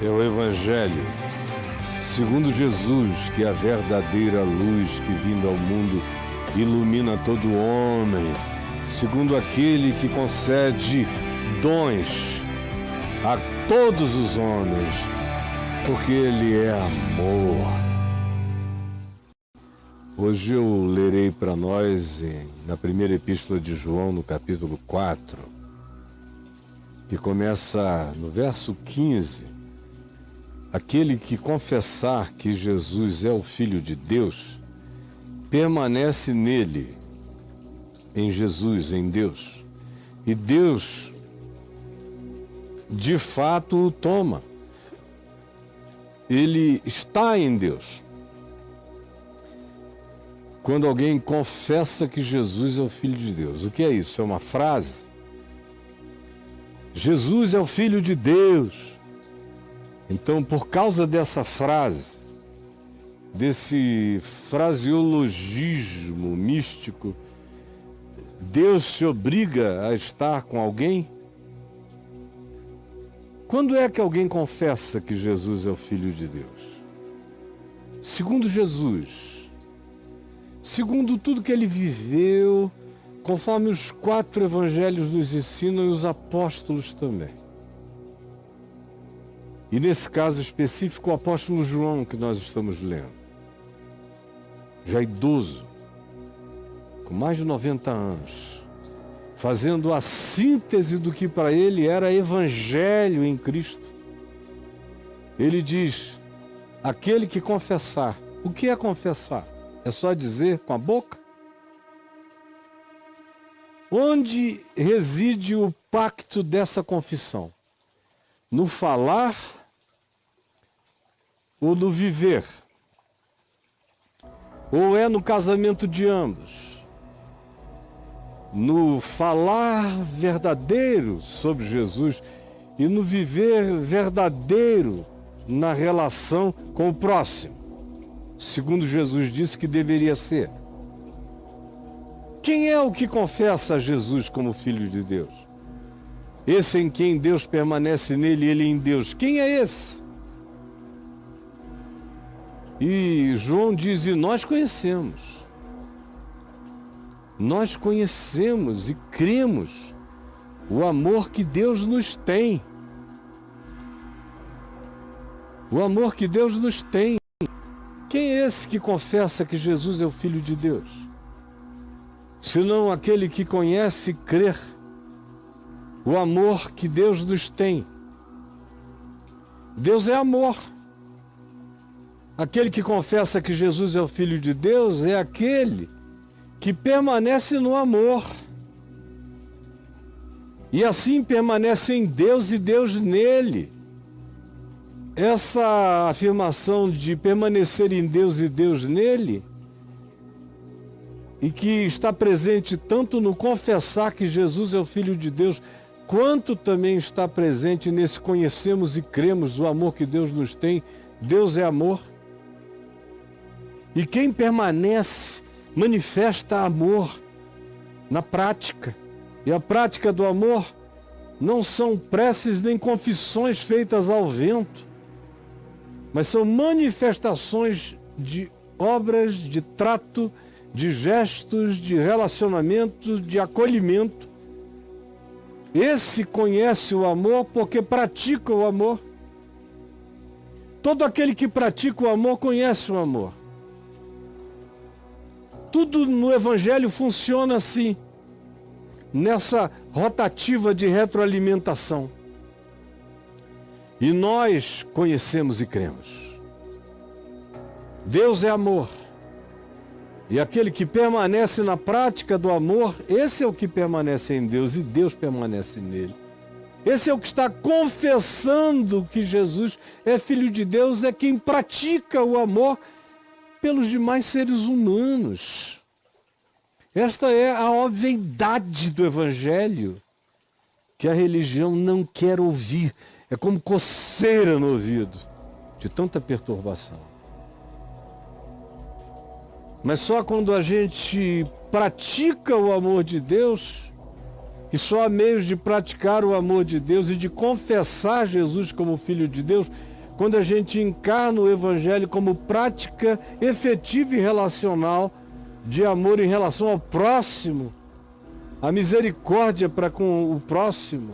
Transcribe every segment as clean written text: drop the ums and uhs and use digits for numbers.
é o Evangelho, segundo Jesus, que é a verdadeira luz que vindo ao mundo ilumina todo homem, segundo aquele que concede dons a todos os homens, porque Ele é amor. Hoje eu lerei para nós na primeira epístola de João, no capítulo 4, que começa no verso 15. Aquele que confessar que Jesus é o Filho de Deus, permanece nele, em Jesus, em Deus. E Deus, de fato, o toma. Ele está em Deus. Quando alguém confessa que Jesus é o Filho de Deus. O que é isso? É uma frase? Jesus é o Filho de Deus. Então, por causa dessa frase, desse fraseologismo místico, Deus se obriga a estar com alguém? Quando é que alguém confessa que Jesus é o Filho de Deus? Segundo Jesus, segundo tudo que ele viveu, conforme os 4 evangelhos nos ensinam e os apóstolos também. E nesse caso específico, o apóstolo João, que nós estamos lendo, já idoso, com mais de 90 anos, fazendo a síntese do que para ele era evangelho em Cristo. Ele diz: aquele que confessar. O que é confessar? É só dizer com a boca? Onde reside o pacto dessa confissão? No falar ou no viver? Ou é no casamento de ambos? No falar verdadeiro sobre Jesus e no viver verdadeiro na relação com o próximo, segundo Jesus disse que deveria ser. Quem é o que confessa a Jesus como Filho de Deus? Esse em quem Deus permanece nele e ele em Deus. Quem é esse? E João diz: e nós conhecemos. Nós conhecemos e cremos o amor que Deus nos tem. O amor que Deus nos tem. Quem é esse que confessa que Jesus é o Filho de Deus? Senão aquele que conhece e crê o amor que Deus nos tem. Deus é amor. Aquele que confessa que Jesus é o Filho de Deus é aquele que permanece no amor. E assim permanece em Deus e Deus nele. Essa afirmação de permanecer em Deus e Deus nele, e que está presente tanto no confessar que Jesus é o Filho de Deus, quanto também está presente nesse conhecemos e cremos o amor que Deus nos tem. Deus é amor. E quem permanece, manifesta amor na prática. E a prática do amor não são preces nem confissões feitas ao vento, mas são manifestações de obras, de trato, de gestos, de relacionamento, de acolhimento. Esse conhece o amor porque pratica o amor. Todo aquele que pratica o amor conhece o amor. Tudo no Evangelho funciona assim, nessa rotativa de retroalimentação. E nós conhecemos e cremos. Deus é amor. E aquele que permanece na prática do amor, esse é o que permanece em Deus e Deus permanece nele. Esse é o que está confessando que Jesus é Filho de Deus, é quem pratica o amor pelos demais seres humanos. Esta é a obviedade do Evangelho, que a religião não quer ouvir. É como coceira no ouvido, de tanta perturbação. Mas só quando a gente pratica o amor de Deus E só há meios de praticar o amor de Deus e de confessar Jesus como Filho de Deus quando a gente encarna o Evangelho como prática efetiva e relacional de amor em relação ao próximo, a misericórdia para com o próximo,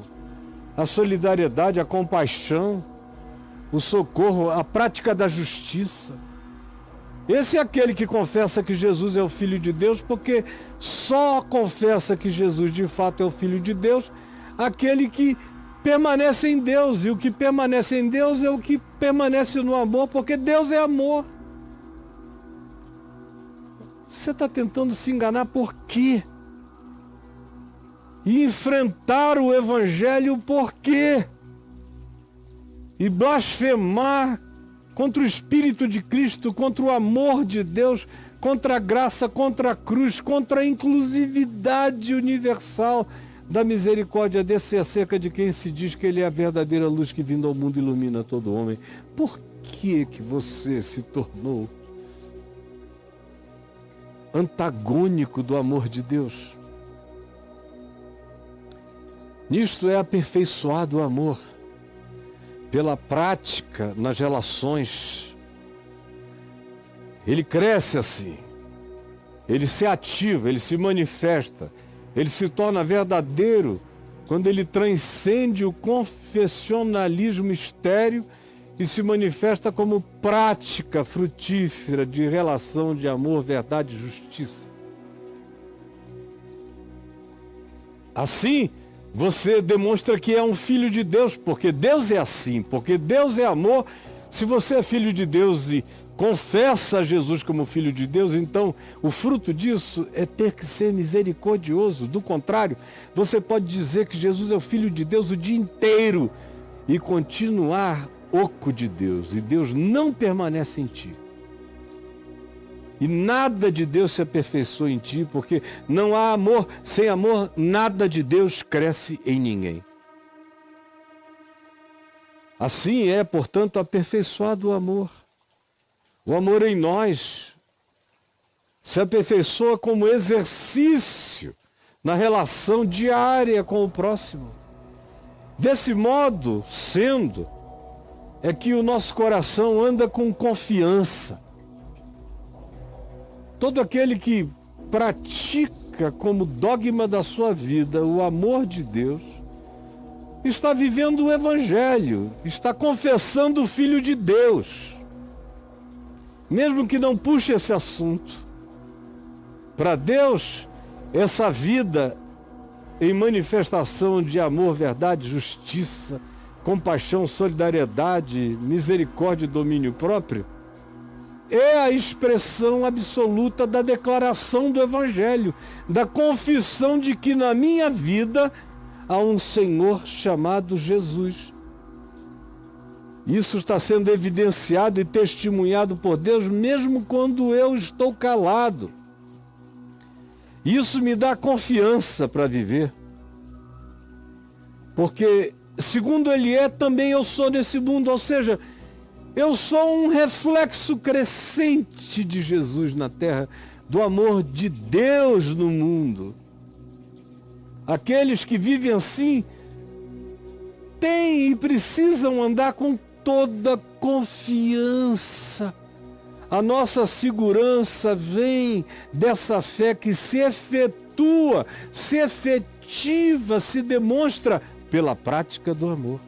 a solidariedade, a compaixão, o socorro, a prática da justiça. Esse é aquele que confessa que Jesus é o Filho de Deus, porque só confessa que Jesus de fato é o Filho de Deus aquele que permanece em Deus. E o que permanece em Deus é o que permanece no amor, porque Deus é amor. Você está tentando se enganar por quê? E enfrentar o Evangelho por quê? E blasfemar contra o Espírito de Cristo, contra o amor de Deus, contra a graça, contra a cruz, contra a inclusividade universal da misericórdia desse acerca de quem se diz que ele é a verdadeira luz que vindo ao mundo ilumina todo homem. Por que você se tornou antagônico do amor de Deus? Nisto é aperfeiçoado o amor, pela prática nas relações. Ele cresce assim, ele se ativa, ele se manifesta, ele se torna verdadeiro quando ele transcende o confessionalismo estéril e se manifesta como prática frutífera de relação de amor, verdade e justiça. Assim, você demonstra que é um filho de Deus, porque Deus é assim, porque Deus é amor. Se você é filho de Deus e confessa Jesus como filho de Deus, então o fruto disso é ter que ser misericordioso. Do contrário, você pode dizer que Jesus é o Filho de Deus o dia inteiro e continuar oco de Deus, e Deus não permanece em ti. E nada de Deus se aperfeiçoa em ti, porque não há amor. Sem amor, nada de Deus cresce em ninguém. Assim é, portanto, aperfeiçoado o amor. O amor em nós se aperfeiçoa como exercício na relação diária com o próximo. Desse modo, sendo, é que o nosso coração anda com confiança. Todo aquele que pratica como dogma da sua vida o amor de Deus, está vivendo o Evangelho, está confessando o Filho de Deus. Mesmo que não puxe esse assunto. Para Deus, essa vida em manifestação de amor, verdade, justiça, compaixão, solidariedade, misericórdia e domínio próprio, é a expressão absoluta da declaração do Evangelho, da confissão de que na minha vida há um Senhor chamado Jesus. Isso está sendo evidenciado e testemunhado por Deus mesmo quando eu estou calado. Isso me dá confiança para viver. Porque, segundo Ele é, também eu sou nesse mundo, ou seja, eu sou um reflexo crescente de Jesus na terra, do amor de Deus no mundo. Aqueles que vivem assim têm e precisam andar com toda confiança. A nossa segurança vem dessa fé que se efetua, se efetiva, se demonstra pela prática do amor.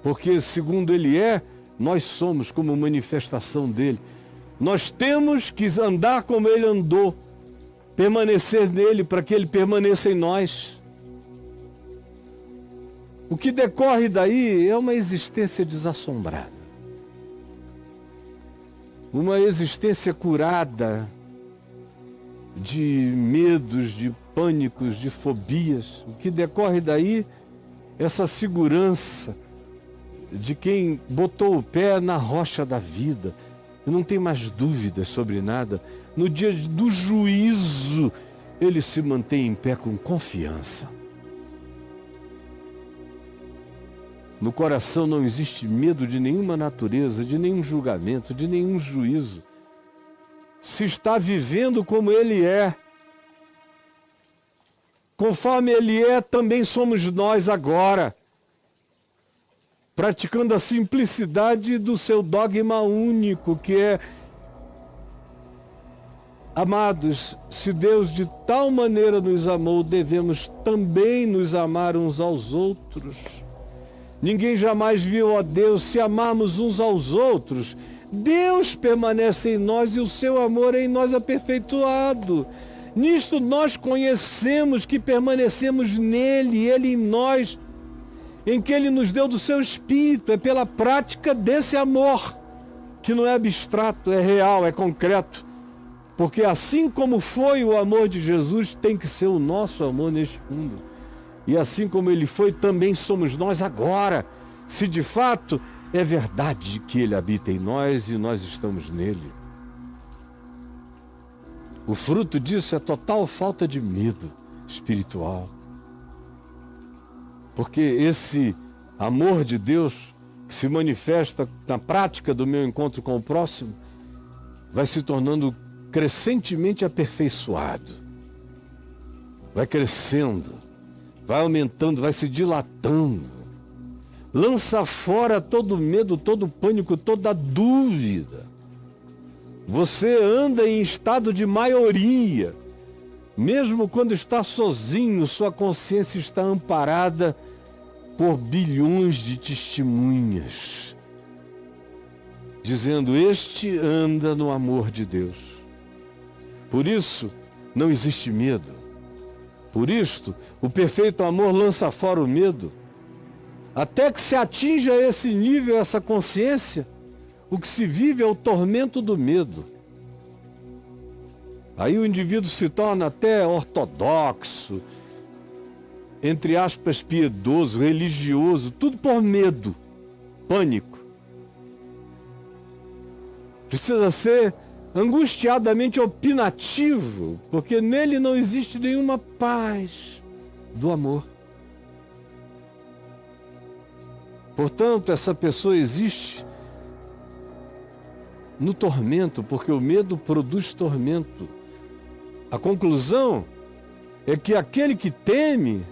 Porque, segundo Ele é, nós somos como manifestação dele. Nós temos que andar como Ele andou, permanecer nele para que Ele permaneça em nós. O que decorre daí é uma existência desassombrada. Uma existência curada de medos, de pânicos, de fobias. O que decorre daí, essa segurança de quem botou o pé na rocha da vida e não tem mais dúvidas sobre nada. No dia do juízo, ele se mantém em pé com confiança. No coração não existe medo de nenhuma natureza, de nenhum julgamento, de nenhum juízo. Se está vivendo como ele é, conforme Ele é, também somos nós agora, praticando a simplicidade do seu dogma único, que é: amados, se Deus de tal maneira nos amou, devemos também nos amar uns aos outros. Ninguém jamais viu a Deus. Se amarmos uns aos outros, Deus permanece em nós e o seu amor é em nós aperfeiçoado. Nisto nós conhecemos que permanecemos nele, ele em nós, em que ele nos deu do seu Espírito. É pela prática desse amor, que não é abstrato, é real, é concreto. Porque assim como foi o amor de Jesus, tem que ser o nosso amor neste mundo. E assim como ele foi, também somos nós agora. Se de fato é verdade que ele habita em nós e nós estamos nele. O fruto disso é total falta de medo espiritual. Porque esse amor de Deus, que se manifesta na prática do meu encontro com o próximo, vai se tornando crescentemente aperfeiçoado. Vai crescendo, vai aumentando, vai se dilatando. Lança fora todo medo, todo pânico, toda dúvida. Você anda em estado de maioria. Mesmo quando está sozinho, sua consciência está amparada por bilhões de testemunhas, dizendo: este anda no amor de Deus. Por isso, não existe medo. Por isto, o perfeito amor lança fora o medo. Até que se atinja esse nível, essa consciência, o que se vive é o tormento do medo. Aí o indivíduo se torna até ortodoxo, entre aspas, piedoso, religioso, tudo por medo, pânico. Precisa ser angustiadamente opinativo, porque nele não existe nenhuma paz do amor. Portanto, essa pessoa existe no tormento, porque o medo produz tormento. A conclusão é que aquele que teme,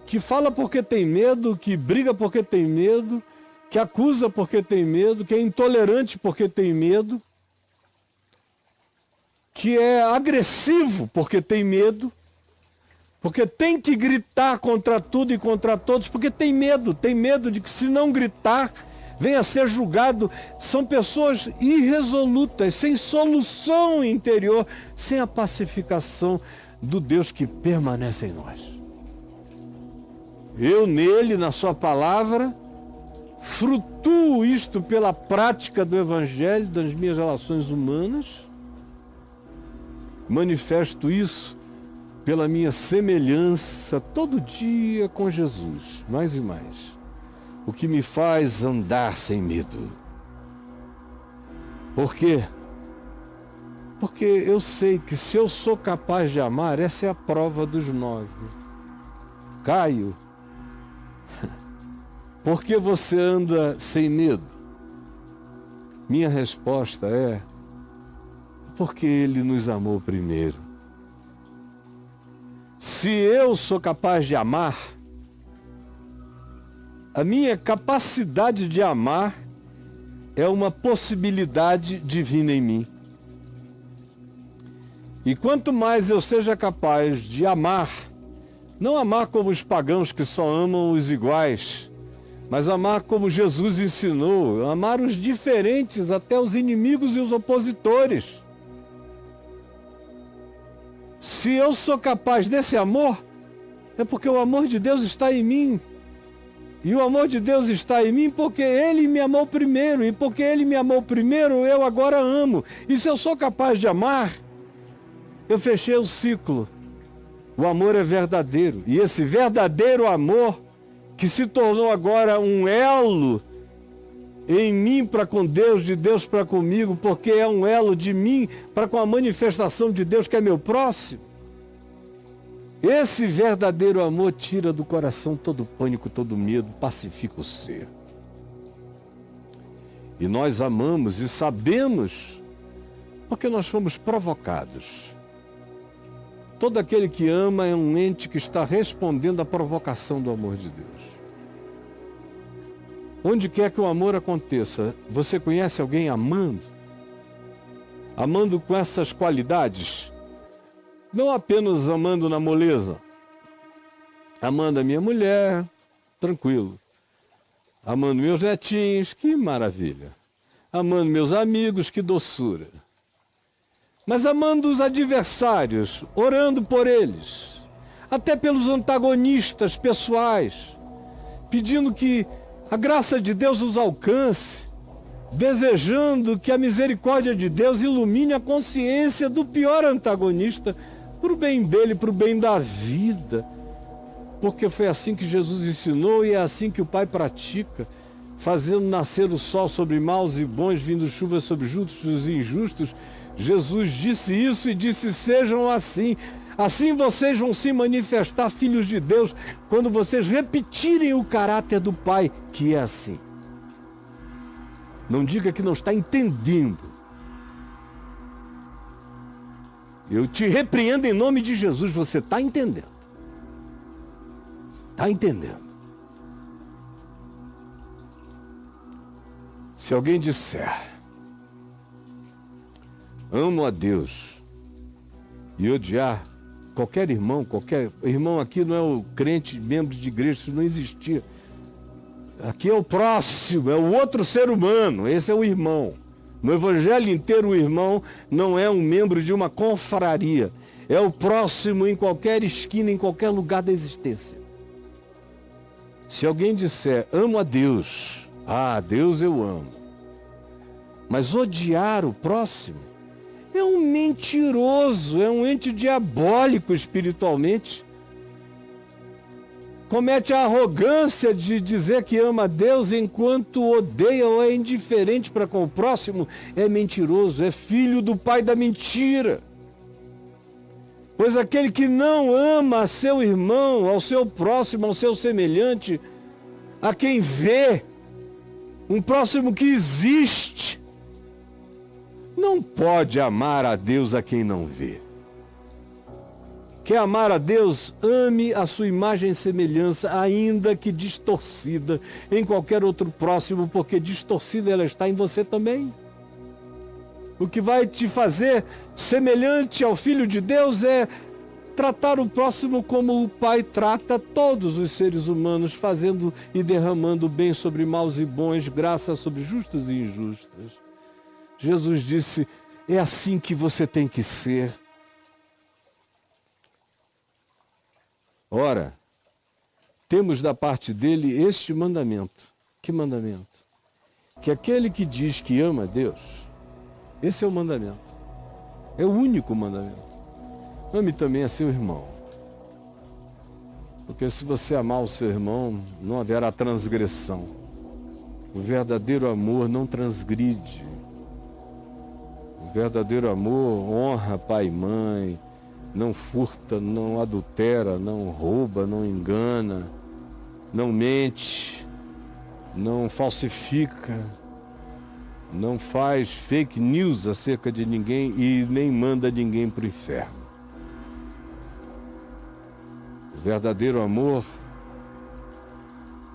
que fala porque tem medo, que briga porque tem medo, que acusa porque tem medo, que é intolerante porque tem medo, que é agressivo porque tem medo, porque tem que gritar contra tudo e contra todos, porque tem medo de que, se não gritar, venha a ser julgado. São pessoas irresolutas, sem solução interior, sem a pacificação do Deus que permanece em nós. Eu nele, na sua palavra, frutuo isto pela prática do Evangelho, das minhas relações humanas, manifesto isso pela minha semelhança todo dia com Jesus, mais e mais. O que me faz andar sem medo. Por quê? Porque eu sei que se eu sou capaz de amar, essa é a prova dos 9. Caio, por que você anda sem medo? Minha resposta é: porque ele nos amou primeiro. Se eu sou capaz de amar, a minha capacidade de amar é uma possibilidade divina em mim. E quanto mais eu seja capaz de amar, não amar como os pagãos que só amam os iguais, mas amar como Jesus ensinou, amar os diferentes, até os inimigos e os opositores. Se eu sou capaz desse amor, é porque o amor de Deus está em mim. E o amor de Deus está em mim porque Ele me amou primeiro. E porque Ele me amou primeiro, eu agora amo. E se eu sou capaz de amar, eu fechei o ciclo. O amor é verdadeiro. E esse verdadeiro amor, que se tornou agora um elo em mim para com Deus, de Deus para comigo, porque é um elo de mim para com a manifestação de Deus, que é meu próximo. Esse verdadeiro amor tira do coração todo pânico, todo medo, pacifica o ser. E nós amamos e sabemos porque nós fomos provocados. Todo aquele que ama é um ente que está respondendo à provocação do amor de Deus. Onde quer que o amor aconteça, você conhece alguém amando? Amando com essas qualidades? Não apenas amando na moleza. Amando a minha mulher, tranquilo. Amando meus netinhos, que maravilha. Amando meus amigos, que doçura. Mas amando os adversários, orando por eles, até pelos antagonistas pessoais, pedindo que a graça de Deus os alcance, desejando que a misericórdia de Deus ilumine a consciência do pior antagonista, para o bem dele, para o bem da vida. Porque foi assim que Jesus ensinou e é assim que o Pai pratica, fazendo nascer o sol sobre maus e bons, vindo chuva sobre justos e injustos. Jesus disse isso e disse: sejam assim. Assim vocês vão se manifestar filhos de Deus, quando vocês repetirem o caráter do Pai, que é assim. Não diga que não está entendendo. Eu te repreendo em nome de Jesus, você está entendendo. Está entendendo. Se alguém disser: amo a Deus, e odiar qualquer irmão aqui não é o crente, membro de igreja, isso não existia. Aqui é o próximo, é o outro ser humano, esse é o irmão. No evangelho inteiro, o irmão não é um membro de uma confraria, é o próximo em qualquer esquina, em qualquer lugar da existência. Se alguém disser: amo a Deus, Deus eu amo, mas odiar o próximo, é um mentiroso, é um ente diabólico espiritualmente. Comete a arrogância de dizer que ama a Deus enquanto odeia ou é indiferente para com o próximo. É mentiroso, é filho do pai da mentira. Pois aquele que não ama a seu irmão, ao seu próximo, ao seu semelhante, a quem vê, um próximo que existe, não pode amar a Deus a quem não vê. Quer amar a Deus? Ame a sua imagem e semelhança, ainda que distorcida, em qualquer outro próximo, porque distorcida ela está em você também. O que vai te fazer semelhante ao Filho de Deus é tratar o próximo como o Pai trata todos os seres humanos, fazendo e derramando bem sobre maus e bons, graça sobre justos e injustos. Jesus disse: é assim que você tem que ser. Ora, temos da parte dele este mandamento. Que mandamento? Que aquele que diz que ama a Deus, esse é o mandamento. É o único mandamento. Ame também a seu irmão. Porque se você amar o seu irmão, não haverá transgressão. O verdadeiro amor não transgride. O verdadeiro amor honra pai e mãe, não furta, não adultera, não rouba, não engana, não mente, não falsifica, não faz fake news acerca de ninguém e nem manda ninguém para o inferno. O verdadeiro amor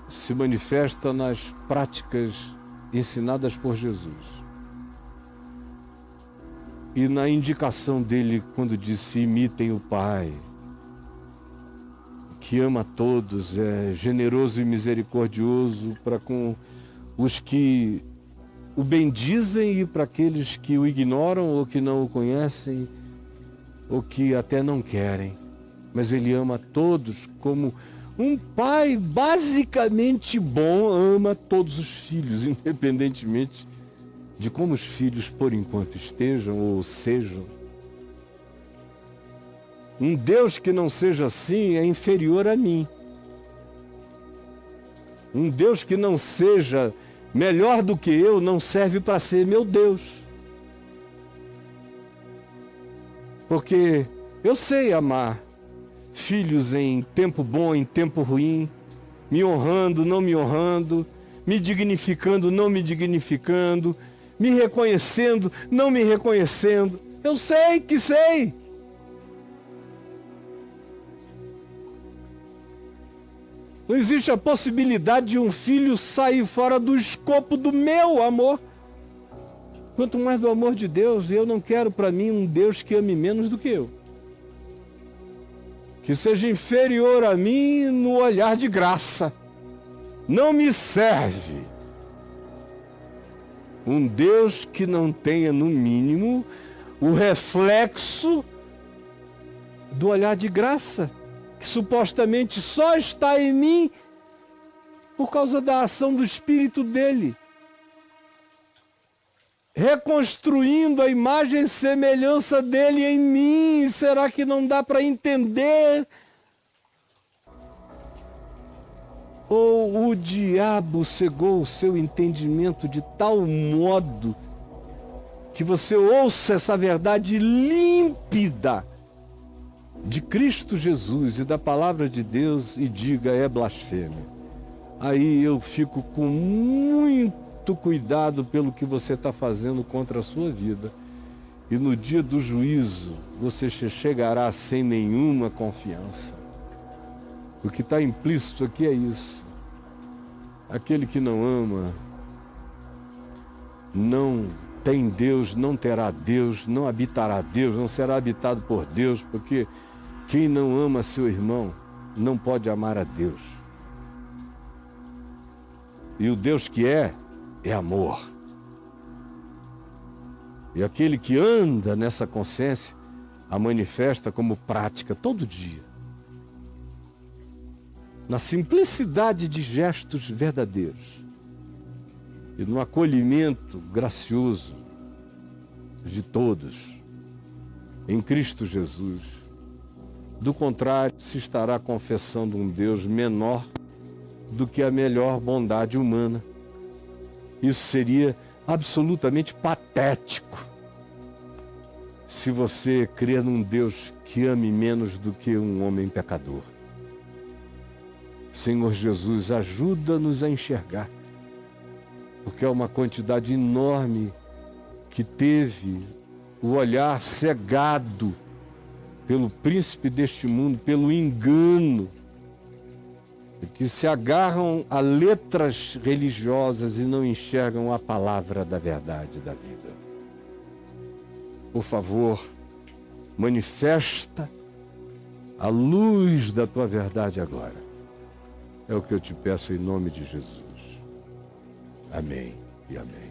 se manifesta nas práticas ensinadas por Jesus. E na indicação dele, quando disse: imitem o Pai, que ama a todos, é generoso e misericordioso para com os que o bendizem e para aqueles que o ignoram ou que não o conhecem ou que até não querem. Mas ele ama a todos como um pai basicamente bom ama todos os filhos, independentemente de como os filhos por enquanto estejam ou sejam. Um Deus que não seja assim é inferior a mim. Um Deus que não seja melhor do que eu não serve para ser meu Deus. Porque eu sei amar filhos em tempo bom, em tempo ruim, me honrando, não me honrando, me dignificando, não me dignificando, me reconhecendo, não me reconhecendo. Eu sei que sei. Não existe a possibilidade de um filho sair fora do escopo do meu amor. Quanto mais do amor de Deus, eu não quero para mim um Deus que ame menos do que eu. Que seja inferior a mim no olhar de graça. Não me serve um Deus que não tenha, no mínimo, o reflexo do olhar de graça, que supostamente só está em mim por causa da ação do Espírito dele, reconstruindo a imagem e semelhança dele em mim. Será que não dá para entender? Ou o diabo cegou o seu entendimento de tal modo que você ouça essa verdade límpida de Cristo Jesus e da palavra de Deus e diga: é blasfêmia. Aí eu fico com muito cuidado pelo que você está fazendo contra a sua vida. E no dia do juízo você chegará sem nenhuma confiança. O que está implícito aqui é isso. Aquele que não ama, não tem Deus, não terá Deus, não habitará Deus, não será habitado por Deus, porque quem não ama seu irmão não pode amar a Deus. E o Deus que é amor. E aquele que anda nessa consciência a manifesta como prática todo dia. Na simplicidade de gestos verdadeiros e no acolhimento gracioso de todos em Cristo Jesus. Do contrário, se estará confessando um Deus menor do que a melhor bondade humana. Isso seria absolutamente patético se você crer num Deus que ame menos do que um homem pecador. Senhor Jesus, ajuda-nos a enxergar, porque é uma quantidade enorme que teve o olhar cegado pelo príncipe deste mundo, pelo engano, que se agarram a letras religiosas e não enxergam a palavra da verdade da vida. Por favor, manifesta a luz da tua verdade agora. É o que eu te peço em nome de Jesus. Amém e amém.